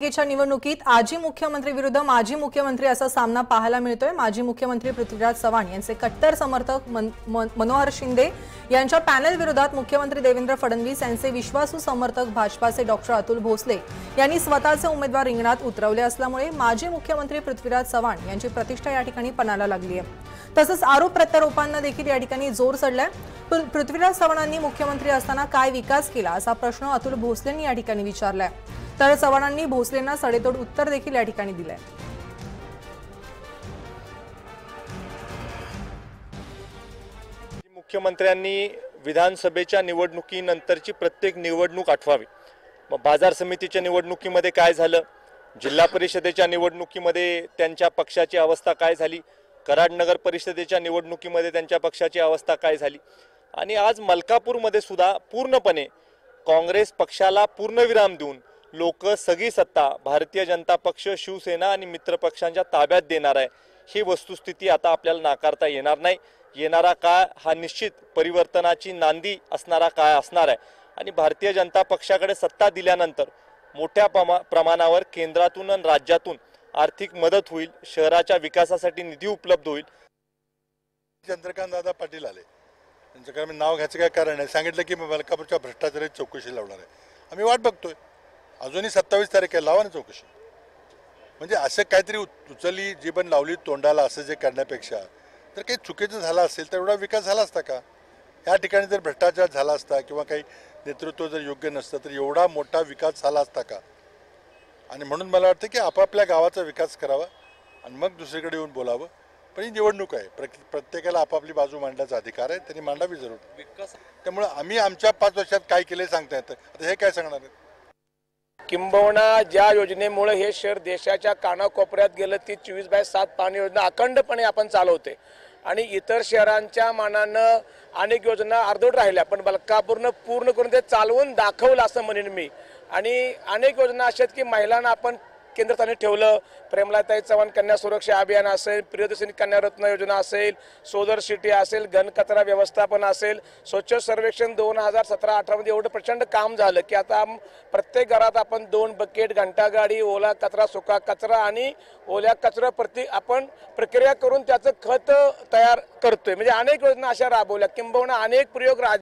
च्या निवडणुकीत आजी मुख्यमंत्री विरुद्ध माजी मुख्यमंत्री असा सामना पाहायला मिळतोय। माजी मुख्यमंत्री पृथ्वीराज चव्हाण यांचे कट्टर समर्थक मनोहर शिंदे यांच्या पॅनल विरोधात मुख्यमंत्री देवेंद्र फडणवीस यांचे विश्वासू समर्थक भाजपाचे डॉक्टर अतुल भोसले यांनी स्वतःचे उमेदवार रिंगणात उतरवले असल्यामुळे माजी मुख्यमंत्री पृथ्वीराज चव्हाण यांची प्रतिष्ठा या ठिकाणी पणाला लागली आहे। तसंच आरोप प्रत्यारोपांना देखील या ठिकाणी जोर चढलाय। पृथ्वीराज चव्हाणांनी मुख्यमंत्री असताना काय विकास केला असा प्रश्न अतुल भोसलेंनी या ठिकाणी विचारलाय। तर चव्हाणांनी भोसलेंना सडेतोड उत्तर देखील या ठिकाणी दिले। मुख्यमंत्र्यांनी विधानसभेच्या निवडणुकीनंतरची प्रत्येक निवडणूक आठवावी। मग बाजार समितीच्या निवडणुकीमध्ये काय झालं, जिल्हा परिषदेच्या निवडणुकीमध्ये त्यांच्या पक्षाची अवस्था काय झाली, कराड नगर परिषदेच्या निवडणुकीमध्ये त्यांच्या पक्षाची अवस्था काय झाली, आणि आज मलकापूरमध्ये सुद्धा पूर्णपणे काँग्रेस पक्षाला पूर्णविराम देऊन लोक सगळी सत्ता भारतीय जनता पक्ष, शिवसेना आणि मित्र पक्षांच्या ताब्यात देणार आहे। ही वस्तुस्थिती आता आपल्याला नाकारता येणार नाही। येणारा काळ हा निश्चित परिवर्तनाची नांदी असणारा काळ असणार आहे आणि भारतीय जनता पक्षाकडे सत्ता दिल्यानंतर मोठ्या प्रमाणावर केंद्रातून आणि राज्यातून आर्थिक मदत होईल, शहराच्या विकासासाठी निधी उपलब्ध होईल। चंद्रकांत दादा पाटील आले, त्यांच्याकडे मी नाव घ्यायचं काय कारण आहे, सांगितलं की मलकापूरच्या भ्रष्टाचाराची चौकशी लावणार आहे। आम्ही वाट बघतोय, अजूनही 27 तारीख आहे, लावा ना चौकशी। म्हणजे असं काहीतरी उचलली जीवन लावली तोंडाला असं जे करण्यापेक्षा तर काही चुकीचं झालं असेल तर एवढा विकास झाला असता का? या ठिकाणी जर भ्रष्टाचार झाला असता किंवा काही नेतृत्व जर योग्य नसतं तर एवढा मोठा विकास झाला असता का? आणि म्हणून मला वाटतं की आपापल्या गावाचा विकास करावा आणि मग दुसरीकडे येऊन बोलावं। पण ही निवडणूक आहे, प्रत्येकाला आपापली बाजू मांडण्याचा अधिकार आहे, त्यांनी मांडावी जरूर। त्यामुळे आम्ही आमच्या 5 वर्षात काय केले सांगता येतं, आता हे काय सांगणार आहे? किंबहुना ज्या योजनेमुळे हे शहर देशाच्या कानाकोपऱ्यात गेलं ती 24/7 पाणी योजना अखंडपणे आपण चालवते आणि इतर शहरांच्या मानानं अनेक योजना अर्धवट राहिल्या, पण मलकापूरनं पूर्ण करून ते चालवून दाखवलं असं म्हणेन मी। आणि अनेक योजना अशा आहेत की महिलांना आपण केंद्रस्थानी ठेवलं। प्रेमलाताई चव्हाण कन्या सुरक्षा अभियान असेल, प्रियदर्शनी कन्यारत्न योजना असेल, सोलर सिटी असेल, घनकचरा व्यवस्थापन असेल, स्वच्छ सर्वेक्षण 2017-18 मध्ये एवढं प्रचंड काम झालं की आता प्रत्येक घरात आपण 2 बकेट, घंटागाडी, ओला कचरा, सुका कचरा आणि ओल्या कचऱ्याप्रती आपण प्रक्रिया करून त्याचं खत तयार करतोय। म्हणजे अनेक योजना अशा राबवल्या, किंबहुना अनेक प्रयोग